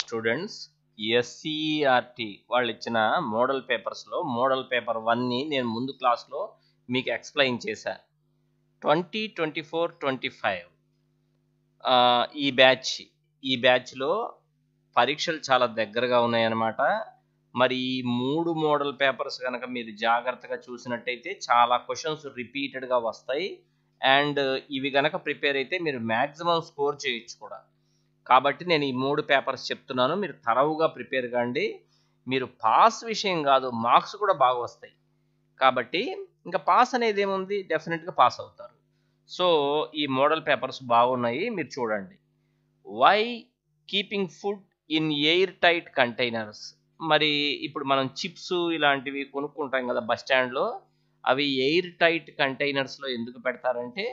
Students, SCERT వాళ్ళు ఇచ్చిన model పేపర్స్లో మోడల్ పేపర్ 1ని నేను ముందు క్లాస్లో మీకు ఎక్స్ప్లెయిన్ చేశాను. 2024-25 ఈ బ్యాచ్లో పరీక్షలు చాలా దగ్గరగా ఉన్నాయన్నమాట. మరి ఈ 3 మోడల్ పేపర్స్ కనుక మీరు జాగ్రత్తగా చూసినట్టయితే చాలా క్వశ్చన్స్ రిపీటెడ్గా వస్తాయి. అండ్ ఇవి కనుక ప్రిపేర్ అయితే మీరు మ్యాక్సిమం స్కోర్ చేయొచ్చు కూడా. కాబట్టి నేను ఈ 3 పేపర్స్ చెప్తున్నాను, మీరు తరవుగా ప్రిపేర్ కాండి. మీరు పాస్ విషయం కాదు, మార్క్స్ కూడా బాగా వస్తాయి. కాబట్టి ఇంకా పాస్ అనేది ఏముంది, డెఫినెట్గా పాస్ అవుతారు. సో ఈ మోడల్ పేపర్స్ బాగున్నాయి, మీరు చూడండి. Why keeping food in air tight containers. మరి ఇప్పుడు మనం చిప్స్ ఇలాంటివి కొనుక్కుంటాం కదా బస్ స్టాండ్లో, అవి ఎయిర్ టైట్ కంటైనర్స్లో ఎందుకు పెడతారంటే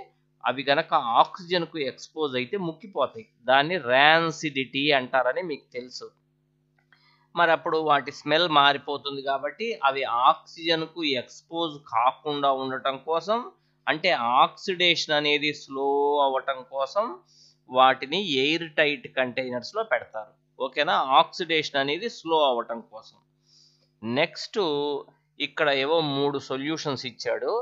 అవి కనుక ఆక్సిజన్కు ఎక్స్పోజ్ అయితే ముక్కిపోతాయి. దాన్ని ర్యాన్సిడిటీ అంటారని మీకు తెలుసు. మరి అప్పుడు వాటి స్మెల్ మారిపోతుంది కాబట్టి అవి ఆక్సిజన్కు ఎక్స్పోజ్ కాకుండా ఉండటం కోసం, అంటే ఆక్సిడేషన్ అనేది స్లో అవ్వటం కోసం వాటిని ఎయిర్ టైట్ కంటైనర్స్లో పెడతారు. ఓకేనా, ఆక్సిడేషన్ అనేది స్లో అవ్వటం కోసం. నెక్స్ట్ ఇక్కడ ఏవో 3 సొల్యూషన్స్ ఇచ్చాడు.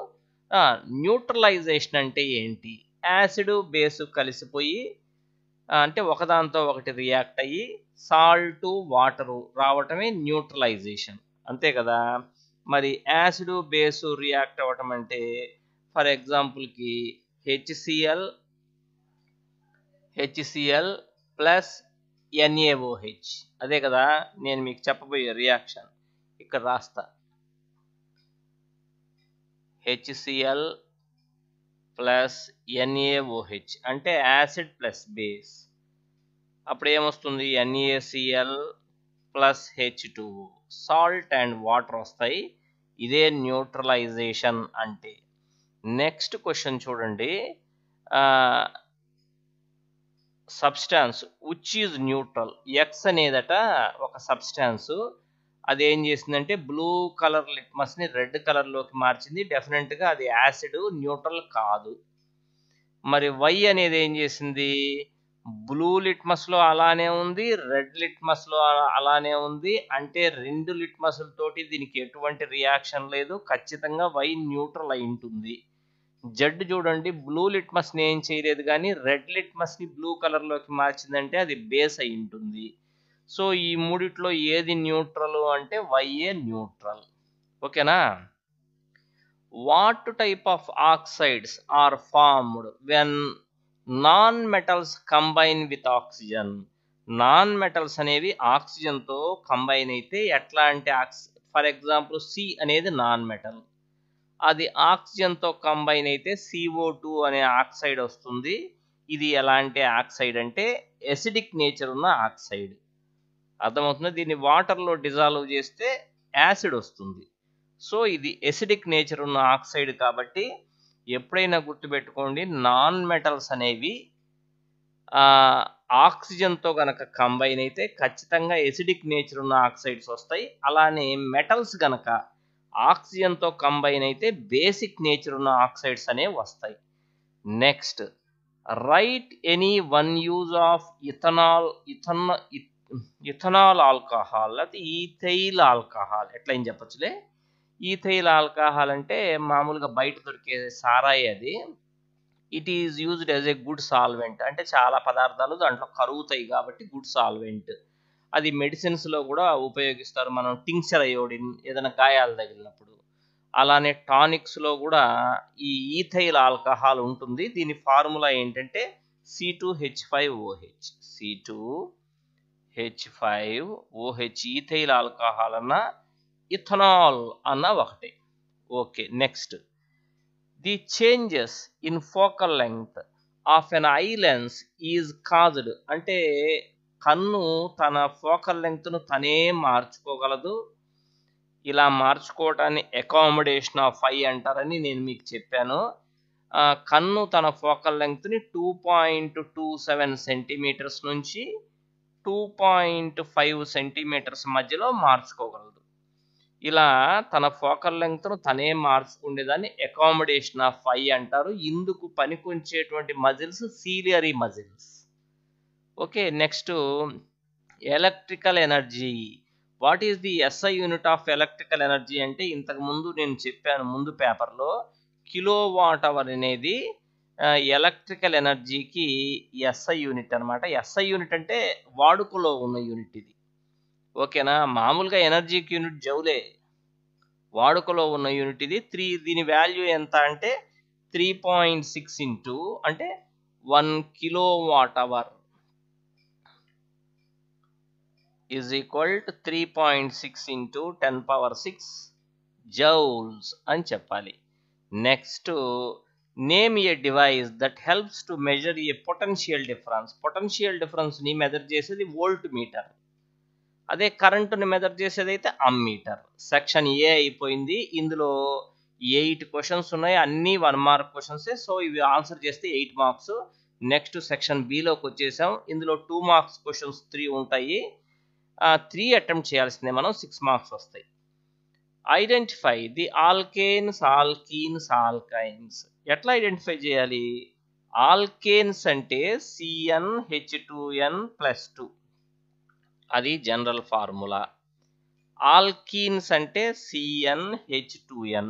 న్యూట్రలైజేషన్ అంటే ఏంటి? యాసిడ్ బేసు కలిసిపోయి అంటే ఒకదాంతో ఒకటి రియాక్ట్ అయ్యి సాల్ట్ వాటరు రావటమే న్యూట్రలైజేషన్, అంతే కదా. మరి యాసిడ్ బేసు రియాక్ట్ అవ్వటం అంటే ఫర్ ఎగ్జాంపుల్కి HCl ప్లస్ NaOH, అదే కదా నేను మీకు చెప్పబోయే రియాక్షన్. ఇక్కడ రాస్తా, HCl ప్లస్ NaOH అంటే యాసిడ్ ప్లస్ బేస్. అప్పుడు ఏమొస్తుంది? NaCl plus H2O, salt and water వస్తాయి. ఇదే న్యూట్రలైజేషన్ అంటే. నెక్స్ట్ క్వశ్చన్ చూడండి. Substance which is neutral. X అనేదట ఒక సబ్స్టాన్స్, అదేం చేసిందంటే బ్లూ కలర్ లిట్మస్ని రెడ్ కలర్లోకి మార్చింది. డెఫినెట్గా అది యాసిడ్, న్యూట్రల్ కాదు. మరి వై అనేది ఏం చేసింది? బ్లూ లిట్మస్లో అలానే ఉంది, రెడ్ లిట్మస్లో అలానే ఉంది. అంటే 2 లిట్మస్లతోటి దీనికి ఎటువంటి రియాక్షన్ లేదు. ఖచ్చితంగా వై న్యూట్రల్ అయి ఉంటుంది. జడ్ చూడండి, బ్లూ లిట్మస్ని ఏం చేయలేదు కానీ రెడ్ లిట్మస్ని బ్లూ కలర్లోకి మార్చిందంటే అది బేస్ అయి ఉంటుంది. సో ఈ మూడిట్లో ఏది న్యూట్రల్ అంటే వైఏ న్యూట్రల్. ఓకేనా. What type of oxides are formed when non metals combine with oxygen. Non metals అనేవి ఆక్సిజన్తో కంబైన్ అయితే ఎట్లా అంటే ఫర్ ఎగ్జాంపుల్ సి అనేది నాన్ మెటల్, అది ఆక్సిజన్తో కంబైన్ అయితే CO2 అనే ఆక్సైడ్ వస్తుంది. ఇది ఎలాంటి ఆక్సైడ్ అంటే ఎసిడిక్ నేచర్ ఉన్న ఆక్సైడ్. అర్థమవుతుంది. దీన్ని వాటర్లో డిజాల్వ్ చేస్తే యాసిడ్ వస్తుంది. సో ఇది ఎసిడిక్ నేచర్ ఉన్న ఆక్సైడ్ కాబట్టి ఎప్పుడైనా గుర్తుపెట్టుకోండి, నాన్ మెటల్స్ అనేవి ఆక్సిజన్తో గనక కంబైన్ అయితే ఖచ్చితంగా ఎసిడిక్ నేచర్ ఉన్న ఆక్సైడ్స్ వస్తాయి. అలానే మెటల్స్ గనక ఆక్సిజన్తో కంబైన్ అయితే బేసిక్ నేచర్ ఉన్న ఆక్సైడ్స్ అనేవి వస్తాయి. Next, right any one use of ethanol alcohol, అది ఈథైల్ ఆల్కహాల్. ఎట్లా ఏం చెప్పచ్చులే. ఈథైల్ ఆల్కహాల్ అంటే మామూలుగా బయట దొరికే సారాయి. అది it is used as a good solvent, అంటే చాలా పదార్థాలు దాంట్లో కరుగుతాయి కాబట్టి గుడ్ సాల్వెంట్. అది మెడిసిన్స్లో కూడా ఉపయోగిస్తారు. మనం టింక్చర్ అయోడిన్ ఏదైనా గాయాలు తగిలినప్పుడు, అలానే టానిక్స్లో కూడా ఈ ఈథైల్ ఆల్కహాల్ ఉంటుంది. దీని ఫార్ములా ఏంటంటే C2H5OH. C2H5OH ఈథైల్ ఆల్కహాల్ అన్న ఇథనాల్ అన్న ఒకటే. Okay. Next, the changes in focal length of an eye lens is caused, అంటే కన్ను తన ఫోకల్ లెంగ్త్ను తనే మార్చుకోగలదు. ఇలా మార్చుకోవటాన్ని అకామిడేషన్ ఆఫ్ ఐ అంటారని నేను మీకు చెప్పాను. కన్ను తన ఫోకల్ లెంగ్త్ని 2.27 సెంటీమీటర్స్ నుంచి 2.5 సెంటీమీటర్స్ మధ్యలో మార్చుకోగలదు. ఇలా తన ఫోకల్ లెంగ్త్ను తనే మార్చుకునేదాన్ని అకామిడేషన్ ఆఫ్ ఐ అంటారు. ఇందుకు పనికొంచేటువంటి muscles ciliary muscles. Okay. Next, electrical energy. What is the SI unit of electrical energy అంటే ఇంతకు ముందు నేను చెప్పాను ముందు పేపర్లో, కిలో వాట్ అవర్ అనేది ఎలక్ట్రికల్ ఎనర్జీకి ఎస్ఐ యూనిట్ అనమాట. ఎస్ఐ యూనిట్ అంటే వాడుకలో ఉన్న యూనిట్ ఇది. ఓకేనా? మామూలుగా ఎనర్జీకి యూనిట్ జౌలే, వాడుకలో ఉన్న యూనిట్ ఇది. దీని వాల్యూ ఎంత అంటే 3.6 ఇంటూ అంటే 1 kilo what hour is equal to 3.6 into 10 power 6 joules అని చెప్పాలి. Next, name A device that helps to measure A potential difference. Potential difference ని మెజర్ చేసేది వోల్ట్ మీటర్, అదే కరెంటుని మెజర్ చేసేది అయితే అమ్మీటర్. సెక్షన్ ఏ అయిపోయింది. ఇందులో 8 క్వశ్చన్స్ ఉన్నాయి, అన్ని 1 మార్క్ క్వశ్చన్సే. సో ఇవి ఆన్సర్ చేస్తే 8 మార్క్స్. నెక్స్ట్ సెక్షన్ బిలోకి వచ్చేసాం. ఇందులో 2 మార్క్స్ క్వశ్చన్స్ 3 ఉంటాయి. 3 అటెంప్ట్ చేయాల్సిందే మనం, 6 మార్క్స్ వస్తాయి. Identify the alkanes, alkenes, alkynes. ఎట్లా ఐడెంటిఫై చేయాలి? ఆల్కేన్స్ అంటే CnH2n+2, అది జనరల్ ఫార్ములా. ఆల్కీన్స్ అంటే CnH2n,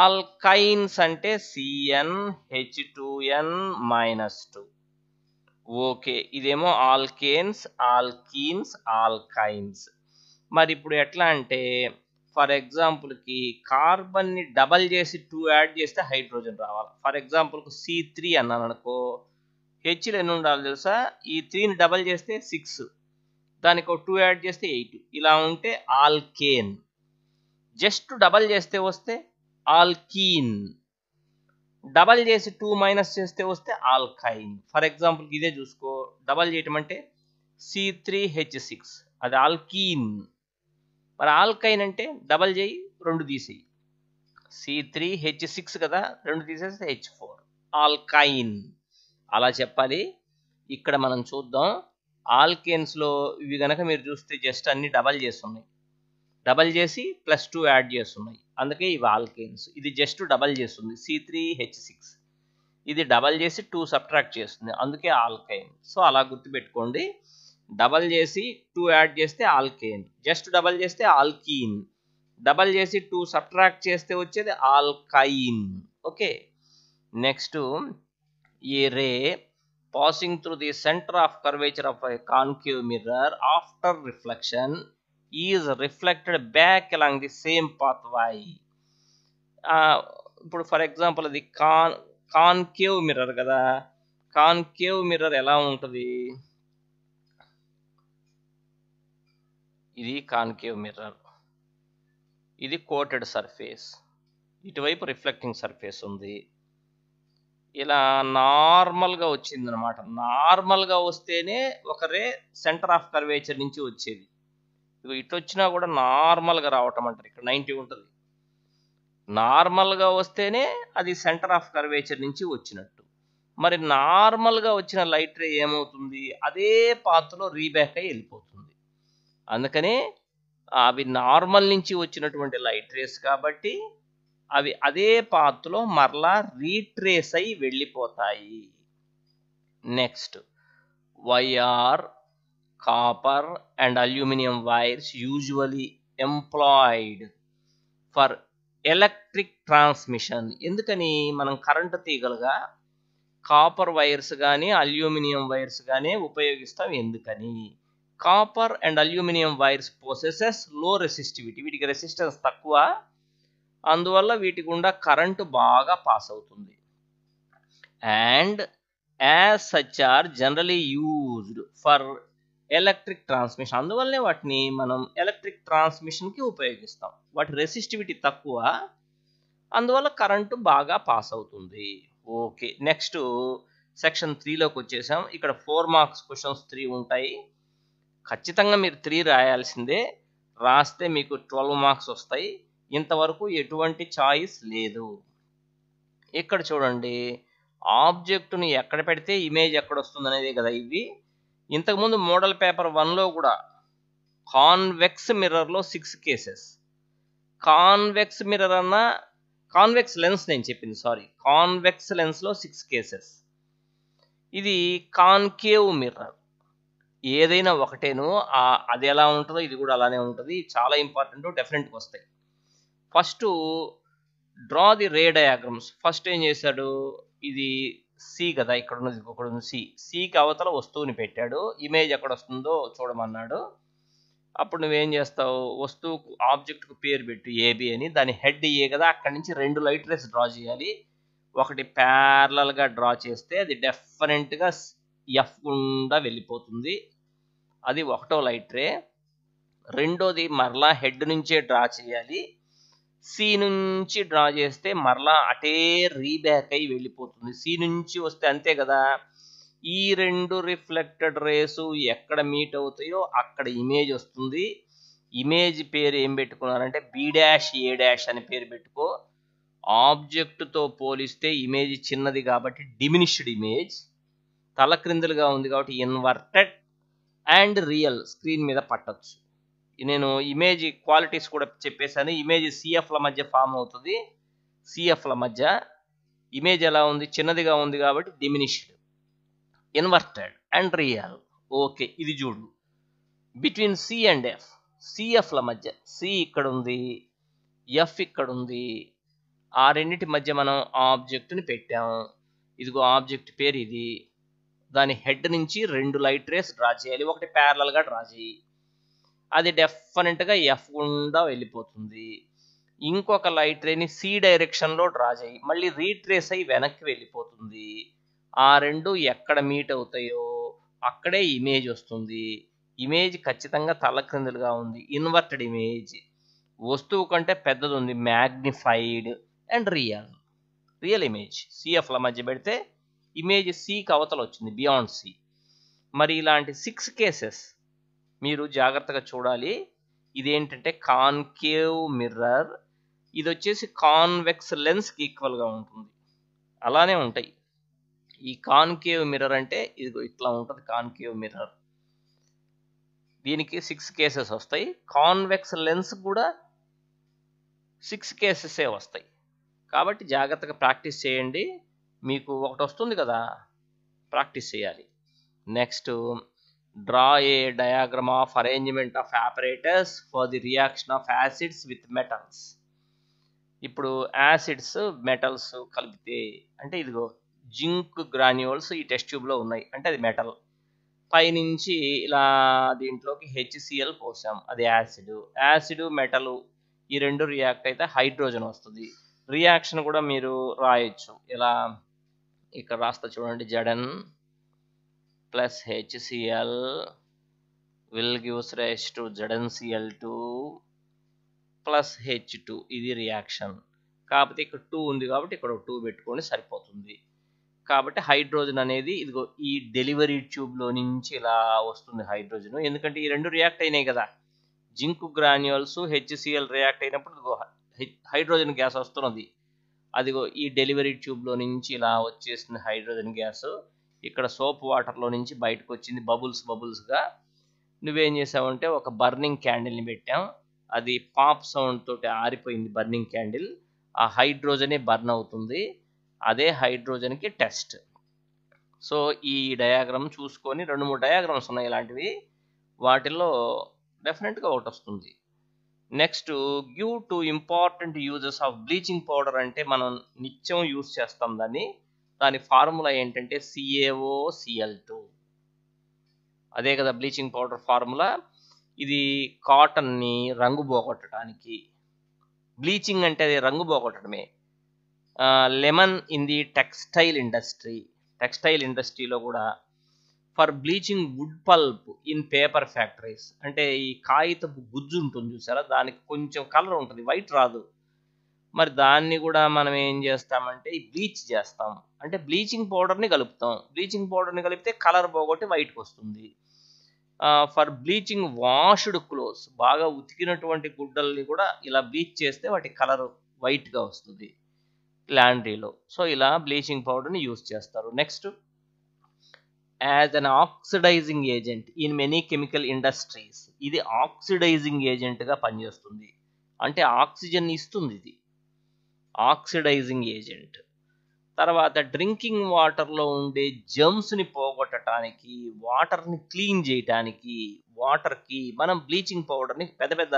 ఆల్కైన్స్ అంటే CnH2n-2. ఓకే, ఇదేమో ఆల్కేన్స్, ఆల్కీన్స్, ఆల్కైన్స్. మరి ఇప్పుడు ఎట్లా అంటే, ఫర్ ఎగ్జాంపుల్కి కార్బన్ని డబల్ చేసి 2 యాడ్ చేస్తే హైడ్రోజన్ రావాలి. ఫర్ ఎగ్జాంపుల్కి C3 అన్నాను అనుకో, హెచ్లు ఎన్ని ఉండాలి తెలుసా? ఈ 3ని డబల్ చేస్తే 6, దానికి ఒక 2 యాడ్ చేస్తే 8. ఇలా ఉంటే ఆల్కేన్. జస్ట్ డబల్ చేస్తే వస్తే ఆల్కీన్, డబల్ చేసి 2 మైనస్ చేస్తే వస్తే ఆల్కైన్. ఫర్ ఎగ్జాంపుల్ ఇదే చూసుకో, డబల్ చేయటం అంటే C3H6, అది ఆల్కీన్. మరి ఆల్కైన్ అంటే డబల్ చేయి 2 తీసేయి, C3H6 కదా, 2 తీసేస్తే H4, ఆల్కైన్. అలా చెప్పాలి. ఇక్కడ మనం చూద్దాం. ఆల్కేన్స్లో ఇవి గనక మీరు చూస్తే జస్ట్ అన్ని డబల్ చేస్తున్నాయి, డబల్ చేసి +2 యాడ్ చేస్తున్నాయి, అందుకే ఇవి ఆల్కేన్స్. ఇది జస్ట్ డబల్ చేస్తుంది C3H6, ఇది డబల్ చేసి 2 సబ్ట్రాక్ట్ చేస్తుంది, అందుకే ఆల్కైన్. సో అలా గుర్తుపెట్టుకోండి. డబల్ చేసి 2 యాడ్ చేస్తే ఆల్కేన్, జస్ట్ డబల్ చేస్తే ఆల్కీన్, డబల్ చేసి 2 సబ్ట్రాక్ట్ చేస్తే వచ్చేది ఆల్కైన్. Okay, next, A ray passing through the center of curvature of a concave mirror after reflection is reflected back along the same pathway. ఇప్పుడు for example అది concave mirror కదా, concave mirror ఎలా ఉంటుంది? ఇది concave mirror, ఇది coated surface, ఇటువైపు reflecting surface ఉంది. ఇలా నార్మల్గా వచ్చింది అనమాట. నార్మల్గా వస్తేనే ఒక రే సెంటర్ ఆఫ్ కర్వేచర్ నుంచి వచ్చేది. ఇటు వచ్చినా కూడా నార్మల్గా రావటం అంటారు, ఇక్కడ 90 ఉంటుంది. నార్మల్గా వస్తేనే అది సెంటర్ ఆఫ్ కర్వేచర్ నుంచి వచ్చినట్టు. మరి నార్మల్గా వచ్చిన లైట్ రే ఏమవుతుంది? అదే పాత్లో రీబ్యాక్ అయ్యి వెళ్ళిపోతుంది. అందుకనే అవి నార్మల్ నుంచి వచ్చినటువంటి లైట్ రేస్ కాబట్టి అవి అదే పాత్లో మరలా రీట్రేస్ అయి వెళ్ళిపోతాయి. Next, why are, copper and aluminium wires usually employed for electric transmission. ఎందుకని మనం కరెంటు తీగలుగా కాపర్ వైర్స్ కానీ అల్యూమినియం వైర్స్ కానీ ఉపయోగిస్తాం? ఎందుకని? Copper and aluminium wires possesses low resistivity, వీటికి రెసిస్టెన్స్ తక్కువ, అందువల్ల వీటి గుండా కరెంటు బాగా పాస్ అవుతుంది. And as such are generally used for electric transmission, అందువల్లనే వాటిని మనం ఎలక్ట్రిక్ ట్రాన్స్మిషన్కి ఉపయోగిస్తాం. వాటి రెసిస్టివిటీ తక్కువ, అందువల్ల కరెంటు బాగా పాస్ అవుతుంది. ఓకే, నెక్స్ట్ సెక్షన్ 3లోకి వచ్చేసాం. ఇక్కడ 4 మార్క్స్ క్వశ్చన్స్ 3 ఉంటాయి. ఖచ్చితంగా మీరు 3 రాయాల్సిందే, రాస్తే మీకు 12 మార్క్స్ వస్తాయి. ఇంతవరకు ఎటువంటి చాయిస్ లేదు. ఇక్కడ చూడండి, ఆబ్జెక్టుని ఎక్కడ పెడితే ఇమేజ్ ఎక్కడ వస్తుంది అనేది కదా ఇవి. ఇంతకుముందు మోడల్ పేపర్ 1లో కూడా కాన్వెక్స్ మిర్రర్లో 6 కేసెస్, కాన్వెక్స్ మిర్రర్ అన్న కాన్వెక్స్ లెన్స్ నేను చెప్పింది, సారీ, కాన్వెక్స్ లెన్స్లో 6 కేసెస్. ఇది కాన్కేవ్ మిర్రర్, ఏదైనా ఒకటేను. అది ఎలా ఉంటుందో ఇది కూడా అలానే ఉంటుంది. చాలా ఇంపార్టెంట్, డెఫినెట్గా వస్తాయి. First draw the ray diagrams. First ఏం చేశాడు, ఇది సి కదా, ఇక్కడ ఉన్నది ఒకటి ఉంది సి. సికి అవతల వస్తువుని పెట్టాడు, ఇమేజ్ ఎక్కడ వస్తుందో చూడమన్నాడు. అప్పుడు నువ్వేం చేస్తావు, వస్తువుకు ఆబ్జెక్ట్కు పేరు పెట్టు ఏబి అని, దాని హెడ్ ఏ కదా, అక్కడి నుంచి 2 లైట్ రేస్ డ్రా చేయాలి. ఒకటి ప్యారలల్గా డ్రా చేస్తే అది డెఫినెట్గా ఎఫ్ గుండా వెళ్ళిపోతుంది, అది ఒకటో లైట్ రే. రెండోది మరలా హెడ్ నుంచే డ్రా చేయాలి, సి నుంచి డ్రా చేస్తే మరలా అటే రీబ్యాక్ అయి వెళ్ళిపోతుంది. సి నుంచి వస్తే అంతే కదా, ఈ 2 రిఫ్లెక్టెడ్ రేసు ఎక్కడ మీట్ అవుతాయో అక్కడ ఇమేజ్ వస్తుంది. ఇమేజ్ పేరు ఏం పెట్టుకున్నారంటే బి డాష్ ఏ డాష్ అని పేరు పెట్టుకో. ఆబ్జెక్ట్తో పోలిస్తే ఇమేజ్ చిన్నది కాబట్టి డిమినిష్డ్ ఇమేజ్, తలక్రిందులుగా ఉంది కాబట్టి ఇన్వర్టెడ్ అండ్ రియల్ స్క్రీన్ మీద పట్టొచ్చు. నేను ఇమేజ్ క్వాలిటీస్ కూడా చెప్పేశాను. ఇమేజ్ సిఎఫ్ల మధ్య ఫామ్ అవుతుంది, సిఎఫ్ల మధ్య ఇమేజ్ ఎలా ఉంది, చిన్నదిగా ఉంది కాబట్టి diminished, inverted and real. Okay, ఇది చూడు, బిట్వీన్ సి అండ్ ఎఫ్, సిఎఫ్ల మధ్య సి ఇక్కడ ఉంది, ఎఫ్ ఇక్కడ ఉంది, ఆ రెండింటి మధ్య మనం ఆబ్జెక్ట్ని పెట్టాము. ఇదిగో ఆబ్జెక్ట్ పేరు ఇది, దాని హెడ్ నుంచి 2 లైట్ రేస్ డ్రా చేయాలి, ఒకటి ప్యారలల్గా డ్రా చేయి, అది డెఫినెట్గా ఎఫ్ గుండా వెళ్ళిపోతుంది. ఇంకొక లైట్ రేని సి డైరెక్షన్లో డ్రా చేయి, మళ్ళీ రీట్రేస్ అయ్యి వెనక్కి వెళ్ళిపోతుంది. ఆ 2 ఎక్కడ మీట్ అవుతాయో అక్కడే ఇమేజ్ వస్తుంది. ఇమేజ్ ఖచ్చితంగా తలక్రిందులుగా ఉంది, ఇన్వర్టెడ్ ఇమేజ్, వస్తువు కంటే పెద్దది ఉంది, మ్యాగ్నిఫైడ్ అండ్ రియల్ ఇమేజ్. సిఎఫ్ల మధ్య పెడితే ఇమేజ్ సికి అవతల వచ్చింది, బియాండ్ సి. మరి ఇలాంటి 6 కేసెస్ మీరు జాగ్రత్తగా చూడాలి. ఇదేంటంటే కాన్కేవ్ మిర్రర్, ఇది వచ్చేసి కాన్వెక్స్ లెన్స్కి ఈక్వల్గా ఉంటుంది, అలానే ఉంటాయి. ఈ కాన్కేవ్ మిర్రర్ అంటే ఇది ఇట్లా ఉంటుంది, కాన్కేవ్ మిర్రర్. దీనికి 6 కేసెస్ వస్తాయి. కాన్వెక్స్ లెన్స్ కూడా 6 కేసెసే వస్తాయి. కాబట్టి జాగ్రత్తగా ప్రాక్టీస్ చేయండి, మీకు ఒకటి వస్తుంది కదా, ప్రాక్టీస్ చేయాలి. Next, draw A diagram of arrangement of operators for the reaction of acids with metals. ఇప్పుడు యాసిడ్స్ మెటల్స్ కలిపితే, అంటే ఇదిగో జింక్ గ్రాన్యూల్స్ ఈ టెస్ట్ ట్యూబ్లో ఉన్నాయి, అంటే అది మెటల్. పైనుంచి ఇలా దీంట్లోకి హెచ్సిఎల్ పోసాం, అది యాసిడ్. యాసిడ్ మెటల్ ఈ 2 రియాక్ట్ అయితే హైడ్రోజన్ వస్తుంది. రియాక్షన్ కూడా మీరు రాయొచ్చు, ఇలా ఇక్కడ రాస్తా చూడండి, జడన్ plus HCl will gives rise to ZnCl2 plus H2, ఇది రియాక్షన్. కాకపోతే ఇక్కడ 2 ఉంది కాబట్టి ఇక్కడ 2 పెట్టుకొని సరిపోతుంది. కాబట్టి హైడ్రోజన్ అనేది ఇదిగో ఈ డెలివరీ ట్యూబ్లో నుంచి ఇలా వస్తుంది హైడ్రోజన్, ఎందుకంటే ఈ 2 రియాక్ట్ అయినాయి కదా, జింక్ గ్రాన్యూల్స్ హెచ్సిఎల్ రియాక్ట్ అయినప్పుడు ఇదిగో హైడ్రోజన్ గ్యాస్ వస్తున్నది, అదిగో ఈ డెలివరీ ట్యూబ్లో నుంచి ఇలా వచ్చేసింది హైడ్రోజన్ గ్యాస్. ఇక్కడ సోప్ వాటర్లో నుంచి బయటకు వచ్చింది బబుల్స్గా. నువ్వేం చేసావంటే ఒక బర్నింగ్ క్యాండిల్ని పెట్టాం, అది పాప్ సౌండ్ తోటి ఆరిపోయింది బర్నింగ్ క్యాండిల్, ఆ హైడ్రోజనే బర్న్ అవుతుంది, అదే హైడ్రోజన్కి టెస్ట్. సో ఈ డయాగ్రామ్ చూసుకొని 2-3 డయాగ్రామ్స్ ఉన్నాయి ఇలాంటివి, వాటిల్లో డెఫినెట్గా ఒకటి వస్తుంది. Next, give 2 important uses of bleaching powder. అంటే మనం నిత్యం యూజ్ చేస్తాం దాన్ని, దాని ఫార్ములా ఏంటంటే CaOCl2, అదే కదా బ్లీచింగ్ పౌడర్ ఫార్ములా. ఇది కాటన్ని రంగు పోగొట్టడానికి, బ్లీచింగ్ అంటే అది రంగు పోగొట్టడమే. లెమన్ ఇన్ ది టెక్స్టైల్ ఇండస్ట్రీలో కూడా for bleaching would pulp in paper factories. అంటే ఈ కాగితపు గుజ్జు ఉంటుంది చూసారా, దానికి కొంచెం కలర్ ఉంటుంది, వైట్ రాదు. మరి దాన్ని కూడా మనం ఏం చేస్తామంటే ఈ బ్లీచ్ చేస్తాం, అంటే బ్లీచింగ్ పౌడర్ని కలుపుతాం. బ్లీచింగ్ పౌడర్ని కలిపితే కలర్ పోగొట్టి వైట్కి వస్తుంది. ఫర్ బ్లీచింగ్ వాష్డ్ క్లోత్స్, బాగా ఉతికినటువంటి గుడ్డల్ని కూడా ఇలా బ్లీచ్ చేస్తే వాటి కలర్ వైట్గా వస్తుంది లాండ్రీలో. సో ఇలా బ్లీచింగ్ పౌడర్ని యూజ్ చేస్తారు. Next, as an oxidising agent in many chemical industries, ఇది ఆక్సిడైజింగ్ ఏజెంట్గా పనిచేస్తుంది, అంటే ఆక్సిజన్ ఇస్తుంది, ఇది ఆక్సిడైజింగ్ ఏజెంట్. తర్వాత డ్రింకింగ్ వాటర్లో ఉండే జర్మ్స్ని పోగొట్టడానికి, వాటర్ని క్లీన్ చేయడానికి, వాటర్కి మనం బ్లీచింగ్ పౌడర్ని పెద్ద పెద్ద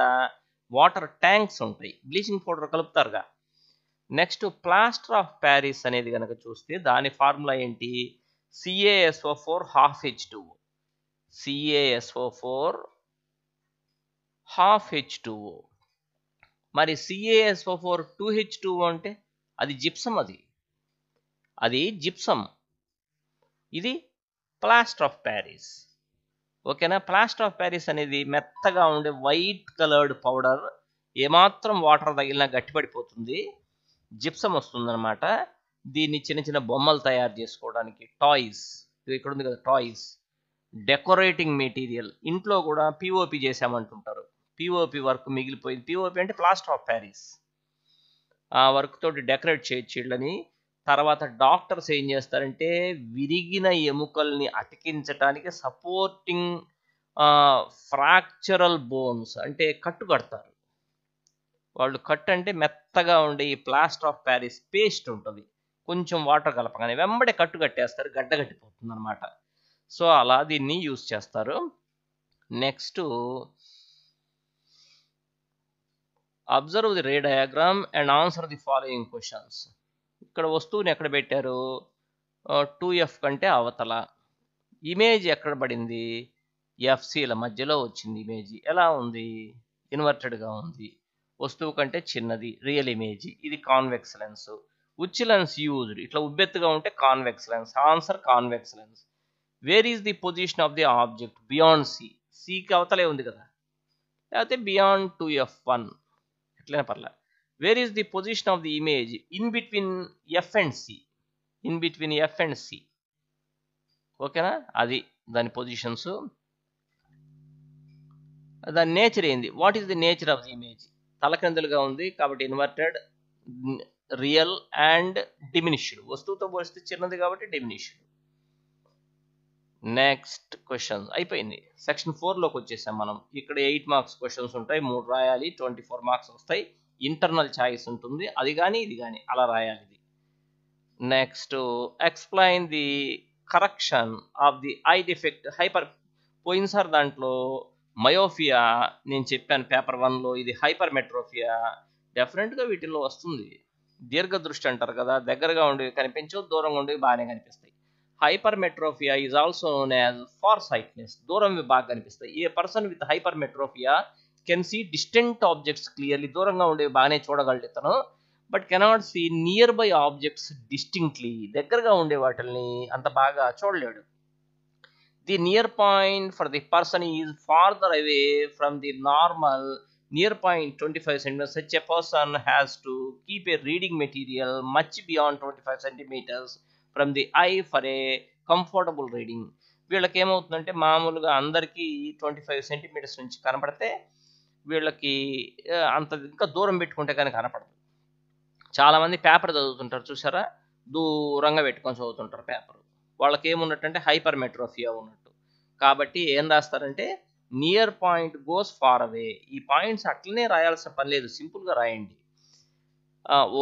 వాటర్ ట్యాంక్స్ ఉంటాయి, బ్లీచింగ్ పౌడర్ కలుపుతారుగా. నెక్స్ట్ ప్లాస్టర్ ఆఫ్ ప్యారిస్ అనేది కనుక చూస్తే దాని ఫార్ములా ఏంటి? CaSO4 half H2O. CaSO4 half H2O. మరి CaSO4 2H2O అంటే అది జిప్సం, అది జిప్సం. ఇది ప్లాస్టర్ ఆఫ్ ప్యారిస్. ఓకేనా? ప్లాస్టర్ ఆఫ్ ప్యారిస్ అనేది మెత్తగా ఉండే వైట్ కలర్డ్ పౌడర్, ఏమాత్రం వాటర్ తగిలినా గట్టిపడిపోతుంది, జిప్సం వస్తుందన్నమాట. దీన్ని చిన్న చిన్న బొమ్మలు తయారు చేసుకోవడానికి, టాయ్స్, ఇక్కడ ఉంది కదా టాయ్స్, డెకరేటింగ్ మెటీరియల్, ఇంట్లో కూడా పిఓపి చేసామంటుంటారు, పిఓపి వర్క్ మిగిలిపోయింది. పిఓపి అంటే ప్లాస్టర్ ఆఫ్ ప్యారిస్. ఆ వర్క్ తోటి డెకరేట్ చేయొచ్చు ఇళ్ళని. తర్వాత డాక్టర్స్ ఏం చేస్తారంటే విరిగిన ఎముకల్ని అతికించడానికి సపోర్టింగ్ ఫ్రాక్చరల్ బోన్స్ అంటే కట్టు కడతారు వాళ్ళు. కట్ అంటే మెత్తగా ఉండే ఈ ప్లాస్టర్ ఆఫ్ ప్యారిస్ పేస్ట్ ఉంటుంది, కొంచెం వాటర్ కలపగానే వెంబడే కట్టు కట్టేస్తారు, గడ్డ కట్టిపోతుంది అనమాట. సో అలా దీన్ని యూజ్ చేస్తారు. Next observe the ray diagram and answer the following questions. ఇక్కడ వస్తువుని ఎక్కడ పెట్టారు? 2F కంటే అవతల. ఇమేజ్ ఎక్కడ పడింది? FCల మధ్యలో వచ్చింది ఇమేజ్. ఎలా ఉంది? ఇన్వర్టెడ్గా ఉంది. వస్తువు కంటే చిన్నది రియల్ ఇమేజ్. ఇది convex lens. Which lens used? ఇట్లా ఉబ్బెత్తుగా ఉంటే convex lens. Answer convex lens. Where is the position of the object beyond C? Cకి అవతలే ఉంది కదా, లేకపోతే బియాండ్ 2F1 ఎట్లయినా పర్లే. Where is the position of the image in between F and C? In between F and C. ఓకేనా? అది దాని positions. దాని nature ఏంది? What is the nature of the image? తలకిందులుగా ఉంది కాబట్టి ఇన్వర్టెడ్, రియల్ అండ్ డిమినిష్డ్. వస్తువుతో పోలిస్తే చిన్నది కాబట్టి డిమినిష్డ్. నెక్స్ట్ క్వశ్చన్ అయిపోయింది. సెక్షన్ 4లోకి వచ్చేసాం మనం. ఇక్కడ 8 మార్క్స్ క్వశ్చన్స్ ఉంటాయి, 3 రాయాలి, 24 మార్క్స్ వస్తాయి. ఇంటర్నల్ ఛాయిస్ ఉంటుంది, అది కానీ ఇది కానీ అలా రాయాలి ఇది. Next explain the correction of the I defect hyper. పోయినసారి దాంట్లో మయోఫియా నేను చెప్పాను పేపర్ 1లో, ఇది హైపర్ మెట్రోఫియా. డెఫినెట్గా వీటిల్లో వస్తుంది. దీర్ఘదృష్టి అంటారు కదా, దగ్గరగా ఉండేవి కనిపించవు, దూరంగా ఉండేవి బాగానే కనిపిస్తాయి. Hypermetropia is also known as far sightedness. దూరం బాగా కనిపిస్తాయి. A person with hypermetropia can see distant objects clearly. దూరంగా ఉండేవి బాగానే చూడగలడు ఇతను, but cannot see nearby objects distinctly. దగ్గరగా ఉండే వాటిని అంత బాగా చూడలేడు. The near point for the person is farther away from the normal near point 25 centimeters. Such a person has to keep a reading material much beyond 25 centimeters from the eye for a comfortable reading. వీళ్ళకి ఏమవుతుందంటే మామూలుగా అందరికీ 25 centimeters నుంచి కనపడితే వీళ్ళకి అంత ఇంకా దూరం పెట్టుకుంటే కానీ కనపడదు. చాలామంది పేపర్ చదువుతుంటారు చూసారా, దూరంగా పెట్టుకొని చదువుతుంటారు పేపర్. వాళ్ళకి ఏమున్నట్టంటే హైపర్ మెట్రోఫియా ఉన్నట్టు. కాబట్టి ఏం రాస్తారంటే near point goes far away. ఈ పాయింట్స్ అట్లనే రాయాల్సిన పని లేదు, సింపుల్గా రాయండి.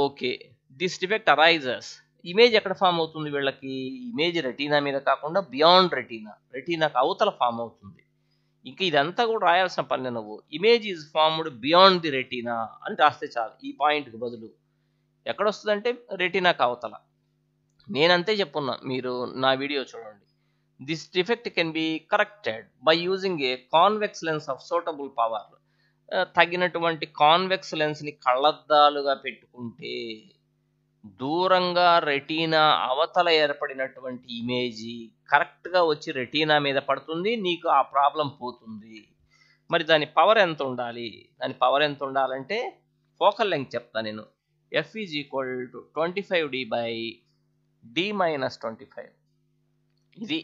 Okay. This defect arises. Image ఎక్కడ ఫామ్ అవుతుంది వీళ్ళకి? ఇమేజ్ రెటీనా మీద కాకుండా బియాండ్ రెటీనా, రెటీనాకు అవతల ఫామ్ అవుతుంది. ఇంకా ఇదంతా కూడా రాయాల్సిన పని నువ్వు. Image is formed beyond the retina అని రాస్తే చాలు. ఈ పాయింట్కి బదులు ఎక్కడొస్తుందంటే రెటీనాకు అవతల. నేనంతే చెప్పున్నా, మీరు నా వీడియో చూడండి. This defect can be corrected by using a convex lens of suitable power. తగినటువంటి కాన్వెక్స్ లెన్స్ని కళ్ళద్దాలుగా పెట్టుకుంటే దూరంగా రెటీనా అవతల ఏర్పడినటువంటి ఇమేజ్ కరెక్ట్గా వచ్చి రెటీనా మీద పడుతుంది, నీకు ఆ ప్రాబ్లం పోతుంది. మరి దాని పవర్ ఎంత ఉండాలి? దాని పవర్ ఎంత ఉండాలంటే ఫోకల్ లెంగ్త్ చెప్తాను నేను. F is equal to 25D by D minus 25. ఇది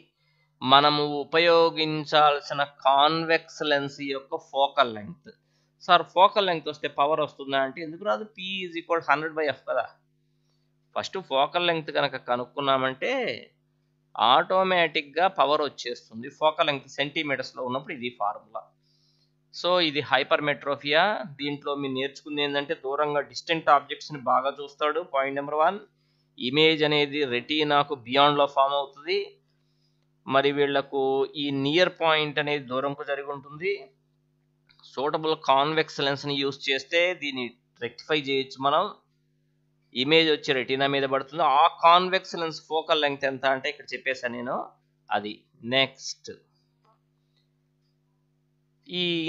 మనము ఉపయోగించాల్సిన కాన్వెక్స్ లెన్స్ యొక్క focal length. Sir focal length వస్తే పవర్ వస్తుందా అంటే ఎందుకు రాదు? P is equal to 100/F కదా. ఫస్ట్ ఫోకల్ లెంగ్త్ కనుక కనుక్కున్నామంటే ఆటోమేటిక్గా పవర్ వచ్చేస్తుంది. ఫోకల్ లెంగ్త్ సెంటీమీటర్స్లో ఉన్నప్పుడు ఇది ఫార్ములా. సో ఇది హైపర్ మెట్రోఫియా. దీంట్లో మీరు నేర్చుకుంది ఏంటంటే దూరంగా డిస్టెంట్ ఆబ్జెక్ట్స్ని బాగా చూస్తాడు, పాయింట్ నెంబర్ 1. ఇమేజ్ అనేది రెటీనాకు బియాండ్లో ఫామ్ అవుతుంది. మరి వీళ్లకు ఈ నియర్ పాయింట్ అనేది దూరంకు జరిగి ఉంటుంది. సూటబుల్ కాన్వెక్స్ లెన్స్ని యూస్ చేస్తే దీన్ని రెక్టిఫై చేయొచ్చు మనం. ఇమేజ్ వచ్చి రెటీనా మీద పడుతుంది. ఆ కాన్వెక్స్ లెన్స్ ఫోకల్ లెంగ్త్ ఎంత అంటే ఇక్కడ చెప్పేసాను నేను, అది. నెక్స్ట్,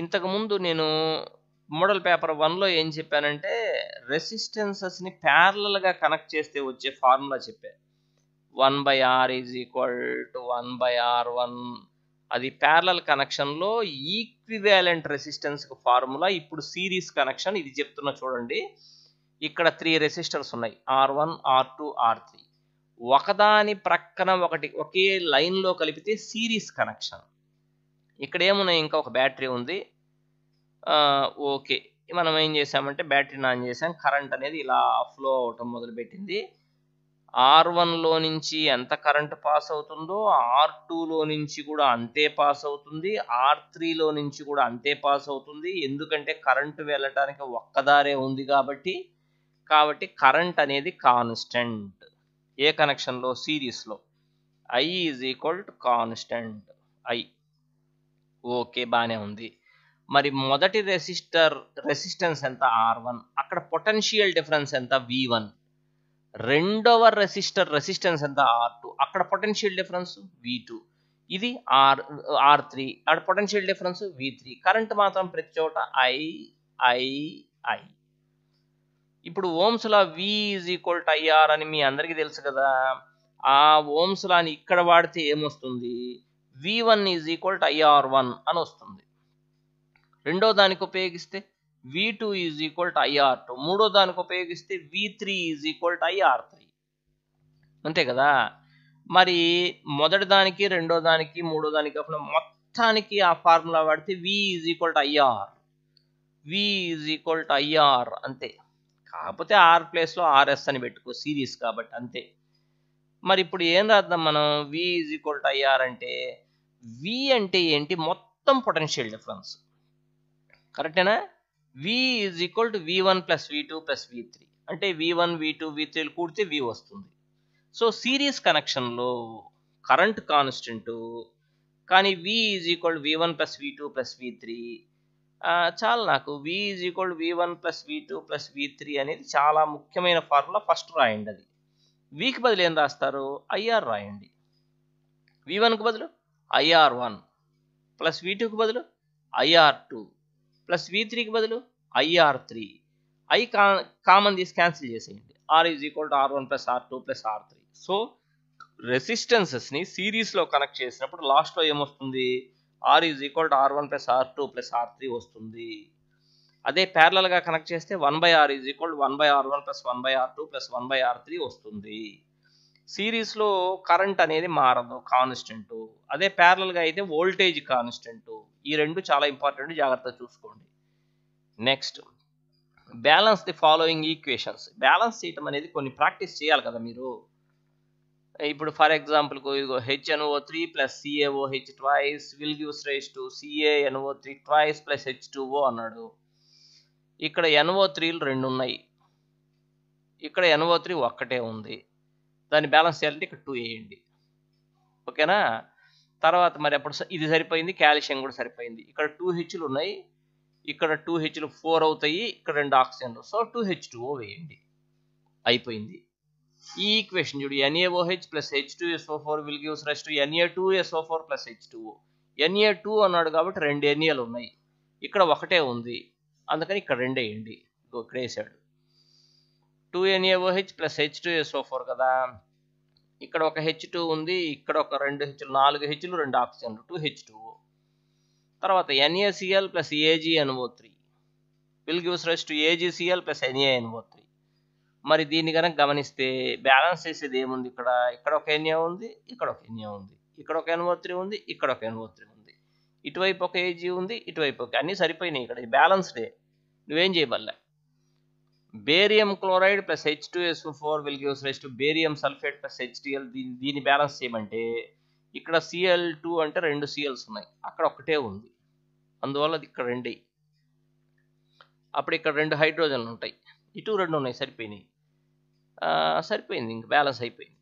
ఇంతకుముందు నేను మోడల్ పేపర్ 1లో ఏం చెప్పానంటే రెసిస్టెన్సెస్ని ప్యారలల్గా కనెక్ట్ చేస్తే వచ్చే ఫార్ములా చెప్పాను. 1/r is equal to 1/r1. అది ప్యారలల్ కనెక్షన్లో ఈక్వివాలెంట్ రెసిస్టెన్స్ ఫార్ములా. ఇప్పుడు సిరీస్ కనెక్షన్ ఇది చెప్తున్నా చూడండి. ఇక్కడ 3 రెసిస్టర్స్ ఉన్నాయి, R1, R2, R3. ఒకదాని ప్రక్కన ఒకటి ఒకే లైన్లో కలిపితే సిరీస్ కనెక్షన్. ఇక్కడ ఏమున్నాయి, ఇంకా ఒక బ్యాటరీ ఉంది. ఓకే, మనం ఏం చేసామంటే బ్యాటరీని ఆన్ చేసాం. కరెంట్ అనేది ఇలా ఫ్లో అవటం మొదలుపెట్టింది. R1లో నుంచి ఎంత కరెంట్ పాస్ అవుతుందో R2లో నుంచి కూడా అంతే పాస్ అవుతుంది, R3లో నుంచి కూడా అంతే పాస్ అవుతుంది. ఎందుకంటే కరెంటు వెళ్ళటానికి ఒక్కదారే ఉంది కాబట్టి కరెంట్ అనేది కాన్స్టెంట్. ఏ కనెక్షన్లో? సిరీస్లో. I is equal to constant I. Okay, బాగానే ఉంది. మరి మొదటి రెసిస్టెన్స్ ఎంత? R1. అక్కడ పొటెన్షియల్ డిఫరెన్స్ ఎంత? V1. రెండవ రెసిస్టెన్స్ ఎంత? R2. అక్కడ పొటెన్షియల్ డిఫరెన్స్ V2. ఇది R3. అక్కడ పొటెన్షియల్ డిఫరెన్స్ V3. కరెంట్ మాత్రం ప్రతి చోట I. ఇప్పుడు Ohm's law V is equal to IR అని మీ అందరికీ తెలుసు కదా. ఆ ఓమ్స్ లాని ఇక్కడ వాడితే ఏమొస్తుంది? V1 is equal to IR1 అని వస్తుంది. రెండో దానికి ఉపయోగిస్తే V2 is equal to IR2. మూడో దానికి ఉపయోగిస్తే V3 is equal to IR3. అంతే కదా. మరి మొదటి దానికి, రెండో దానికి, మూడో దానికి కాకుండా మొత్తానికి ఆ ఫార్ములా వాడితే V is equal to IR. V is equal to IR అంతే. కాకపోతే R ప్లేస్లో RS అని పెట్టుకో, సిరీస్ కాబట్టి అంతే. మరి ఇప్పుడు ఏం రాద్దాం మనం? V is equal to IR అంటే V అంటే ఏంటి? మొత్తం పొటెన్షియల్ డిఫరెన్స్. కరెక్టేనా? V is equal to V1 plus V2 plus V3. అంటే V1, V2, V3 కూడితే V వస్తుంది. సో సిరీస్ కనెక్షన్లో కరెంట్ కాన్స్టెంట్, కానీ V is equal to V1 plus V2 plus V3. చాలా నాకు V is equal to V1 plus V2 plus V3 అనేది చాలా ముఖ్యమైన ఫార్ములా. ఫస్ట్ రాయండి అది. Vకి బదులు ఏం రాస్తారు? IR రాయండి. V1కి బదులు IR1 ప్లస్ V2కి బదులు IR2 ప్లస్ V3కి బదులు IR3. I కామన్ తీసి క్యాన్సిల్ చేసేయండి. R is equal to R1 plus R2 plus R3. So రెసిస్టెన్సెస్ని సిరీస్లో కనెక్ట్ చేసినప్పుడు లాస్ట్లో ఏమొస్తుంది? R is equal to R1 plus R2 plus R3 వస్తుంది. అదే ప్యారలల్గా కనెక్ట్ చేస్తే 1/R is equal to 1/R1 plus 1/R2 plus 1/R3 వస్తుంది. సిరీస్లో కరెంట్ అనేది మారదు, కాన్స్టెంట్. అదే ప్యారలల్గా అయితే వోల్టేజ్ కాన్స్టెంట్. ఈ రెండు చాలా ఇంపార్టెంట్, జాగ్రత్తగా చూసుకోండి. Next, balance the following equations. Balance చేయటం అనేది కొన్ని ప్రాక్టీస్ చేయాలి కదా మీరు. ఇప్పుడు ఫర్ ఎగ్జాంపుల్ ఇదిగో HNO3 plus CaOH twice will gives rise to CaNO3 twice plus H2O అన్నాడు. ఇక్కడ NO3లు 2 ఉన్నాయి, ఇక్కడ NO3 ఒక్కటే ఉంది. దాన్ని బ్యాలెన్స్ చేయాలంటే ఇక్కడ 2 వేయండి. ఓకేనా? తర్వాత మరి అప్పుడు ఇది సరిపోయింది, కాల్షియం కూడా సరిపోయింది. ఇక్కడ 2Hలు ఉన్నాయి, ఇక్కడ 2Hలు 4 అవుతాయి, ఇక్కడ 2 ఆక్సిజన్లు. సో 2H2O వేయండి, అయిపోయింది. ఈ ఈక్వేషన్ చూడు, NaOH plus H2SO4 will gives rise to Na2SO4 plus H2O. Na2 అన్నాడు కాబట్టి 2 Naలు ఉన్నాయి, ఇక్కడ ఒకటే ఉంది, అందుకని ఇక్కడ 2 వేయండి. ఇక్కడ వేసాడు. 2NaOH ప్లస్ H2SO4 కదా. ఇక్కడ ఒక H2 ఉంది, ఇక్కడ ఒక 2 Hలు, 4 Hలు, 2 ఆక్సిజన్లు, 2H2O. తర్వాత NaCl plus AgNO3 will gives rise to AgCl plus NaNO3. మరి దీన్ని కనుక గమనిస్తే బ్యాలెన్స్ చేసేది ఏముంది? ఇక్కడ ఒక Na ఉంది, ఇక్కడ ఒక Na ఉంది, ఇక్కడ ఒక NO3 ఉంది, ఇక్కడ ఒక NO3 ఉంది, ఇటువైపు ఒక Ag ఉంది, ఇటువైపు ఒక, అన్నీ సరిపోయినాయి. ఇక్కడ బ్యాలెన్స్డే, నువ్వేం చేయబల్లా. Barium chloride plus H2SO4 will gives rise to barium sulphate plus HCl. దీన్ని బ్యాలెన్స్ చేయమంటే ఇక్కడ Cl2 అంటే 2 Cls ఉన్నాయి, అక్కడ ఒకటే ఉంది, అందువల్ల ఇక్కడ 2. అప్పుడు ఇక్కడ 2 హైడ్రోజన్లు ఉంటాయి, ఇటు 2 ఉన్నాయి, సరిపోయినాయి. సరిపోయింది, ఇంక బ్యాలెన్స్ అయిపోయింది.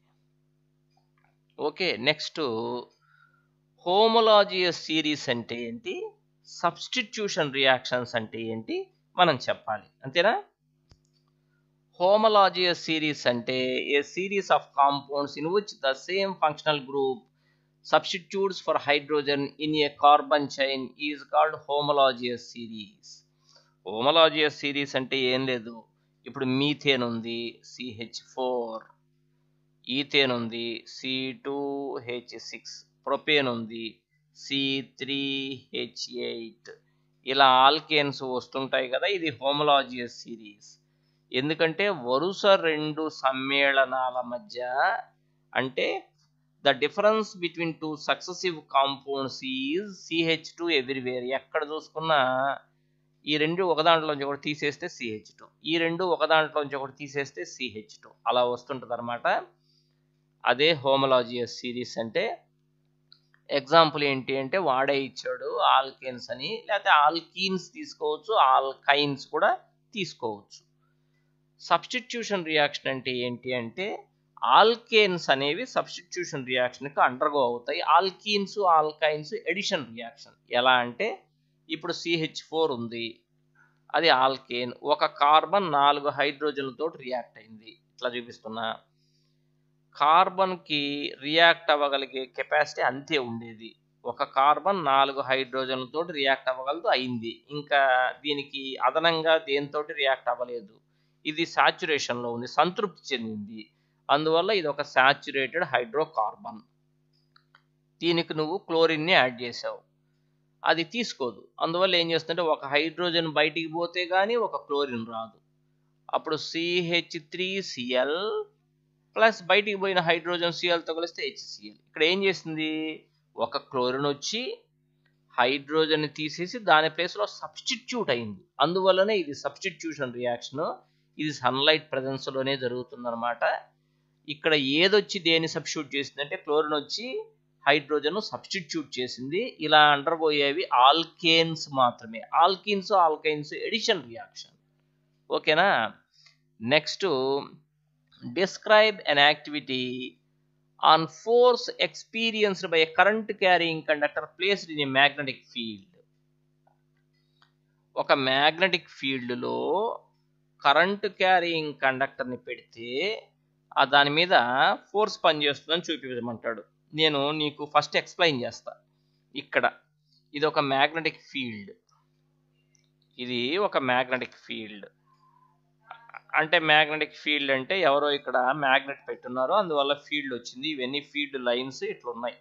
ఓకే, నెక్స్ట్ హోమోలాజియస్ సిరీస్ అంటే ఏంటి, సబ్స్టిట్యూషన్ రియాక్షన్స్ అంటే ఏంటి మనం చెప్పాలి, అంతేనా? Homologous series ante a series of compounds in which the same functional group substitutes for hydrogen in a carbon chain is called homologous series. Homologous series ante em ledu, ఇప్పుడు methane ఉంది CH4, ethane ఉంది C2H6, propane ఉంది C3H8, ఇలా alkanes వస్తుంటాయి కదా, ఇది హోమోలాజియస్ series. ఎందుకంటే వరుస రెండు సమ్మేళనాల మధ్య, అంటే the difference between two successive compounds is CH2 everywhere. ఎక్కడ చూసుకున్నా ఈ రెండు ఒక దాంట్లోంచి ఒకటి తీసేస్తే CH2, ఈ రెండు ఒక దాంట్లోంచి ఒకటి తీసేస్తే CH2, అలా వస్తుంటుంది అనమాట. అదే హోమోలాజియస్ సిరీస్ అంటే. ఎగ్జాంపుల్ ఏంటి అంటే వాడే ఇచ్చాడు ఆల్కేన్స్ అని, లేకపోతే ఆల్కీన్స్ తీసుకోవచ్చు, ఆల్కైన్స్ కూడా తీసుకోవచ్చు. సబ్స్టిట్యూషన్ రియాక్షన్ అంటే ఏంటి అంటే ఆల్కేన్స్ అనేవి సబ్స్టిట్యూషన్ రియాక్షన్కి అండర్గో అవుతాయి, ఆల్కీన్స్ ఆల్కైన్స్ ఎడిషన్ రియాక్షన్. ఎలా అంటే ఇప్పుడు CH4 ఉంది, అది ఆల్కేన్, ఒక కార్బన్ 4 హైడ్రోజన్లతో రియాక్ట్ అయింది. ఇట్లా చూపిస్తున్నా, కార్బన్కి రియాక్ట్ అవ్వగలిగే కెపాసిటీ అంతే ఉండేది, ఒక కార్బన్ 4 హైడ్రోజన్లతో రియాక్ట్ అవ్వగలదు, అయింది. ఇంకా దీనికి అదనంగా దేంతో రియాక్ట్ అవ్వలేదు. ఇది సాచురేషన్లో ఉంది, సంతృప్తి చెందింది, అందువల్ల ఇది ఒక సాచురేటెడ్ హైడ్రోకార్బన్. దీనికి నువ్వు క్లోరిన్ని యాడ్ చేసావు, అది తీసుకోదు, అందువల్ల ఏం చేస్తుందంటే ఒక హైడ్రోజన్ బయటికి పోతే కానీ ఒక క్లోరిన్ రాదు. అప్పుడు CH3Cl ప్లస్ బయటికి పోయిన హైడ్రోజన్ Clతో కలిస్తే HCl. ఇక్కడ ఏం చేస్తుంది, ఒక క్లోరిన్ వచ్చి హైడ్రోజన్ తీసేసి దాని ప్లేస్లో సబ్స్టిట్యూట్ అయింది, అందువల్లనే ఇది సబ్స్టిట్యూషన్ రియాక్షన్. ఇది సన్లైట్ ప్రెజెన్స్లోనే జరుగుతుందన్నమాట. ఇక్కడ ఏదొచ్చి దేన్ని సబ్స్టిట్యూట్ చేసిందంటే క్లోరిన్ వచ్చి హైడ్రోజన్ సబ్స్టిట్యూట్ చేసింది. ఇలా అండర్గోయేవి ఆల్కేన్స్ మాత్రమే, ఆల్కీన్స్ ఆల్కైన్స్ ఎడిషన్ రియాక్షన్. ఓకేనా? Next, describe an activity on force experienced by a current carrying conductor placed in a magnetic field. ఒక మ్యాగ్నెటిక్ ఫీల్డ్లో కరెంట్ క్యారింగ్ కండక్టర్ని పెడితే దాని మీద ఫోర్స్ పనిచేస్తుందని చూపించమంటాడు. నేను నీకు ఫస్ట్ ఎక్స్ప్లెయిన్ చేస్తా. ఇక్కడ ఇది ఒక మ్యాగ్నెటిక్ ఫీల్డ్, ఇది ఒక మ్యాగ్నెటిక్ ఫీల్డ్. అంటే మ్యాగ్నెటిక్ ఫీల్డ్ అంటే ఎవరో ఇక్కడ మ్యాగ్నెట్ పెట్టున్నారో అందువల్ల ఫీల్డ్ వచ్చింది. ఇవన్నీ ఫీల్డ్ లైన్స్ ఇట్లున్నాయి.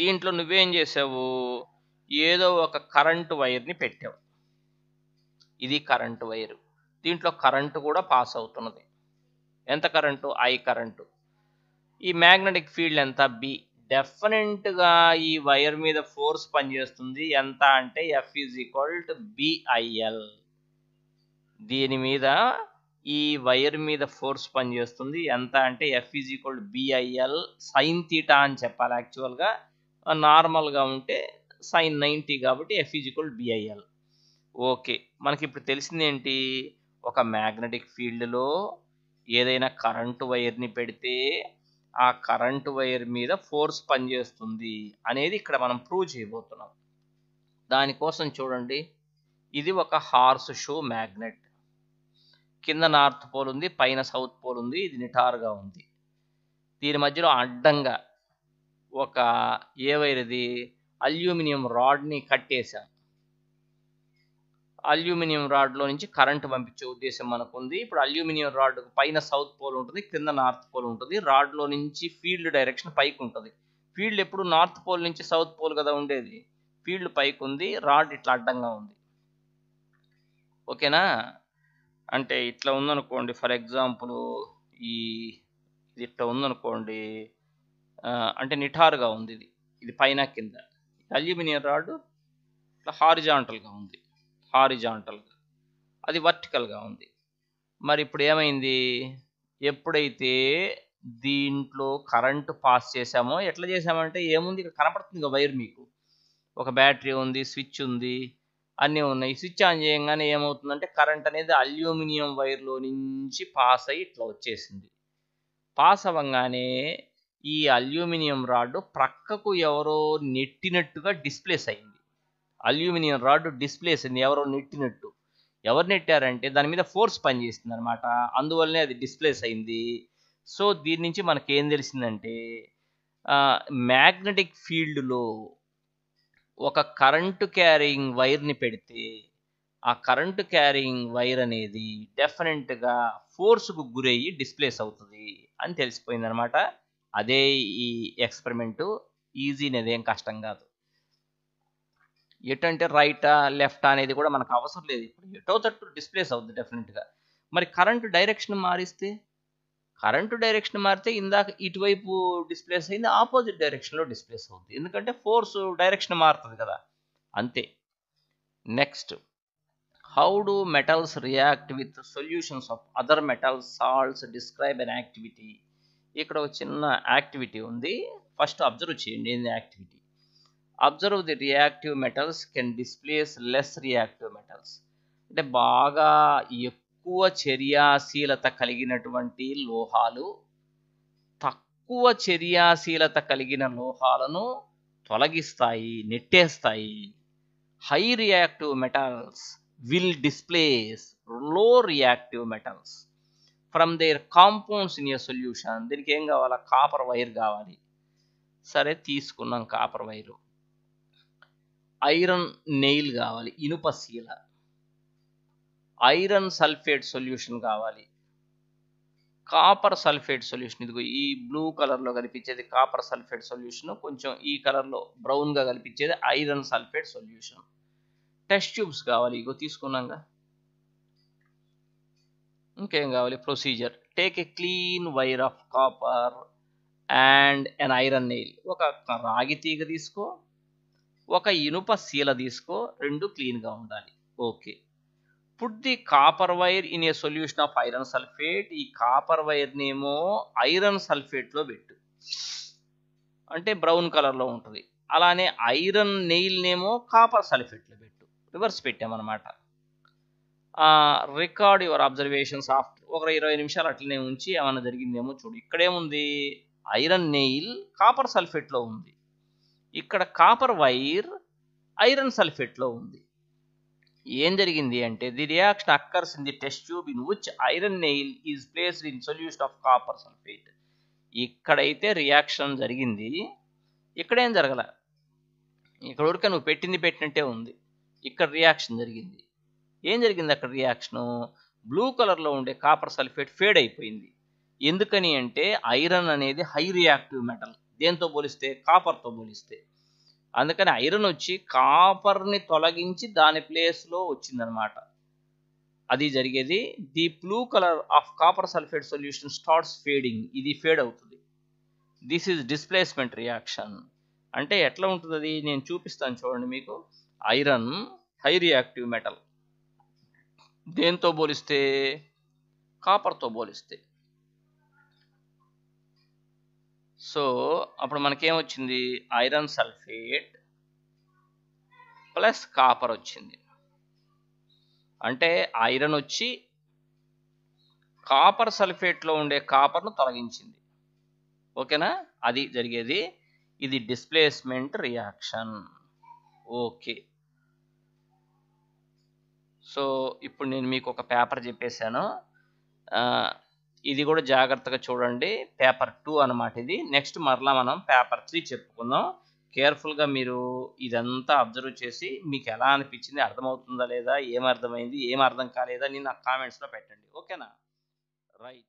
దీంట్లో నువ్వేం చేసావు, ఏదో ఒక కరెంటు వైర్ని పెట్టావు. ఇది కరెంటు వైరు, దీంట్లో కరెంటు కూడా పాస్ అవుతున్నది. ఎంత కరెంటు? I current. ఈ మ్యాగ్నెటిక్ ఫీల్డ్ ఎంత? B. డెఫినెట్గా ఈ వైర్ మీద ఫోర్స్ పనిచేస్తుంది, ఎంత అంటే F = BIL. దీని మీద ఈ వైర్ మీద ఫోర్స్ పనిచేస్తుంది, ఎంత అంటే F = BIL sin θ అని చెప్పాలి. యాక్చువల్గా నార్మల్గా ఉంటే sin 90 కాబట్టి F = BIL. ఓకే, మనకి ఇప్పుడు తెలిసింది ఏంటి, ఒక మ్యాగ్నెటిక్ ఫీల్డ్లో ఏదైనా కరెంటు వైర్ని పెడితే ఆ కరెంటు వైర్ మీద ఫోర్స్ పనిచేస్తుంది అనేది ఇక్కడ మనం ప్రూవ్ చేయబోతున్నాం. దానికోసం చూడండి, ఇది ఒక హార్స్ షూ మ్యాగ్నెట్. కింద నార్త్ పోల్ ఉంది, పైన సౌత్ పోల్ ఉంది, ఇది నిటారుగా ఉంది. దీని మధ్యలో అడ్డంగా ఒక ఏ వైర్, ఇది అల్యూమినియం రాడ్ని కట్టేశాం. అల్యూమినియం రాడ్లో నుంచి కరెంటు పంపించే ఉద్దేశం మనకు ఉంది. ఇప్పుడు అల్యూమినియం రాడ్ పైన సౌత్ పోల్ ఉంటుంది, కింద నార్త్ పోల్ ఉంటుంది. రాడ్లో నుంచి ఫీల్డ్ డైరెక్షన్ పైకి ఉంటుంది. ఫీల్డ్ ఎప్పుడు నార్త్ పోల్ నుంచి సౌత్ పోల్ కదా ఉండేది, ఫీల్డ్ పైకి ఉంది, రాడ్ ఇట్లా అడ్డంగా ఉంది. ఓకేనా? అంటే ఇట్లా ఉందనుకోండి, ఫర్ ఎగ్జాంపుల్ ఇది ఇట్లా ఉందనుకోండి, అంటే నిటారుగా ఉంది, ఇది పైన కింద. అల్యూమినియం రాడ్ ఇట్లా హారిజాంటల్గా ఉంది, హారిజాంటల్గా, అది వర్టికల్గా ఉంది. మరి ఇప్పుడు ఏమైంది, ఎప్పుడైతే దీంట్లో కరెంటు పాస్ చేసామో, ఎట్లా చేసామంటే ఏముంది, ఇక్కడ కనపడుతుంది వైర్ మీకు, ఒక బ్యాటరీ ఉంది, స్విచ్ ఉంది, అన్నీ ఉన్నాయి. స్విచ్ ఆన్ చేయంగానే ఏమవుతుందంటే కరెంట్ అనేది అల్యూమినియం వైర్‌లో నుంచి పాస్ అయ్యి ఇట్లా వచ్చేసింది. పాస్ అవ్వంగానే ఈ అల్యూమినియం రాడ్ ప్రక్కకు ఎవరో నెట్టినట్టుగా డిస్ప్లేస్ అయింది. అల్యూమినియం రాడ్ డిస్ప్లేస్ అయింది ఎవరో నెట్టినట్టు. ఎవరు నెట్టారంటే దాని మీద ఫోర్స్ పనిచేస్తుందనమాట. అందువల్లనే అది డిస్ప్లేస్ అయింది. సో దీని నుంచి మనకేం తెలిసిందంటే మ్యాగ్నెటిక్ ఫీల్డ్‌లో ఒక కరెంట్ క్యారింగ్ వైర్‌ని పెడితే ఆ కరెంట్ క్యారింగ్ వైర్ అనేది డెఫినెట్‌గా ఫోర్స్‌కు గురయ్యి డిస్ప్లేస్ అవుతది అని తెలిసిపోయిందనమాట. అదే ఈ ఎక్స్‌పెరిమెంటు. ఈజీ‌నేదేం కష్టం కాదు. ఎటంటే రైటా, లెఫ్టా అనేది కూడా మనకు అవసరం లేదు. ఇప్పుడు ఎటో తట్టు డిస్ప్లేస్ అవుద్ది డెఫినెట్‌గా. మరి కరెంట్ డైరెక్షన్ మారిస్తే? కరెంట్ డైరెక్షన్ మారితే ఇందాక ఇటువైపు డిస్ప్లేస్ అయింది ఆపోజిట్ డైరెక్షన్‌లో డిస్ప్లేస్ అవుద్ది. ఎందుకంటే ఫోర్స్ డైరెక్షన్ మారుతది కదా! అంతే. Next how do metals react with solutions of other metals, salts, describe an activity. ఇక్కడ ఒక చిన్న యాక్టివిటీ ఉంది. ఫస్ట్ అబ్జర్వ్ చేయండి ఏంది activity. Observe the reactive metals can displace less reactive metals. అంటే బాగా ఎక్కువ చర్యాశీలత కలిగినటువంటి లోహాలు తక్కువ చర్యాశీలత కలిగిన లోహాలను తొలగిస్తాయి, నెట్టేస్తాయి. High reactive metals will displace low reactive metals from their compounds in a solution. దీనికి ఏం కావాలా? కాపర్ వైర్ కావాలి. సరే తీసుకున్నాం కాపర్ వైరు. ఐరన్ నెయిల్ కావాలి, ఇనుప శీల. ఐరన్ సల్ఫేట్ సొల్యూషన్ కావాలి, కాపర్ సల్ఫేట్ సొల్యూషన్. ఇదిగో ఈ బ్లూ కలర్లో కనిపించేది కాపర్ సల్ఫేట్ సొల్యూషన్, కొంచెం ఈ కలర్లో బ్రౌన్గా కనిపించేది iron sulphate solution. Test tubes కావాలి, ఇగో తీసుకున్నాగా. ఇంకేం కావాలి? Procedure. Take a clean wire of copper and an iron nail. ఒక రాగి తీగ తీసుకో, ఒక ఇనుప శీల తీసుకో, రెండు క్లీన్గా ఉండాలి. Okay. Put the copper wire in a solution of iron sulphate. ఈ కాపర్ వైర్నేమో ఐరన్ సల్ఫేట్లో పెట్టు, అంటే బ్రౌన్ కలర్లో ఉంటుంది. అలానే ఐరన్ నెయిల్నేమో కాపర్ సల్ఫేట్లో పెట్టు. రివర్స్ పెట్టామన్నమాట. Record your observations after. ఒక 20 నిమిషాలు అట్లనే ఉంచి ఏమైనా జరిగిందేమో చూడు. ఇక్కడేముంది? ఐరన్ నెయిల్ కాపర్ సల్ఫేట్లో ఉంది, ఇక్కడ కాపర్ వైర్ ఐరన్ సల్ఫేట్లో ఉంది. ఏం జరిగింది అంటే the reaction occurs in the test tube in which iron nail is placed in solution of copper sulphate. ఇక్కడైతే రియాక్షన్ జరిగింది, ఇక్కడేం జరగల. ఇక్కడ వరకు నువ్వు పెట్టింది పెట్టినట్టే ఉంది. ఇక్కడ రియాక్షన్ జరిగింది. ఏం జరిగింది అక్కడ రియాక్షను? బ్లూ కలర్లో ఉండే కాపర్ సల్ఫేట్ ఫేడ్ అయిపోయింది. ఎందుకని అంటే ఐరన్ అనేది హై రియాక్టివ్ మెటల్, దేంతో పోలిస్తే? కాపర్తో పోలిస్తే. అందుకని ఐరన్ వచ్చి కాపర్ని తొలగించి దాని ప్లేస్లో వచ్చిందనమాట. అది జరిగేది. The blue colour of copper sulphate solution starts fading. ఇది ఫేడ్ అవుతుంది. This is displacement reaction. అంటే ఎట్లా ఉంటుంది అది? నేను చూపిస్తాను చూడండి మీకు. ఐరన్ హై రియాక్టివ్ మెటల్, దేంతో పోలిస్తే? కాపర్తో పోలిస్తే. సో అప్పుడు మనకేమొచ్చింది? ఐరన్ సల్ఫేట్ ప్లస్ కాపర్ వచ్చింది. అంటే ఐరన్ వచ్చి కాపర్ సల్ఫేట్లో ఉండే కాపర్ను తొలగించింది. ఓకేనా? అది జరిగేది. ఇది డిస్ప్లేస్మెంట్ రియాక్షన్. ఓకే. సో ఇప్పుడు నేను మీకు ఒక పేపర్ చెప్పేశాను. ఇది కూడా జాగ్రత్తగా చూడండి. పేపర్ 2 అన్నమాట ఇది. నెక్స్ట్ మరలా మనం పేపర్ 3 చెప్పుకుందాం. కేర్ఫుల్గా మీరు ఇదంతా అబ్జర్వ్ చేసి మీకు ఎలా అనిపించింది, అర్థమవుతుందా లేదా, ఏమర్థమైంది, ఏం అర్థం కాలేదా అని నాకు కామెంట్స్లో పెట్టండి. ఓకేనా? రైట్.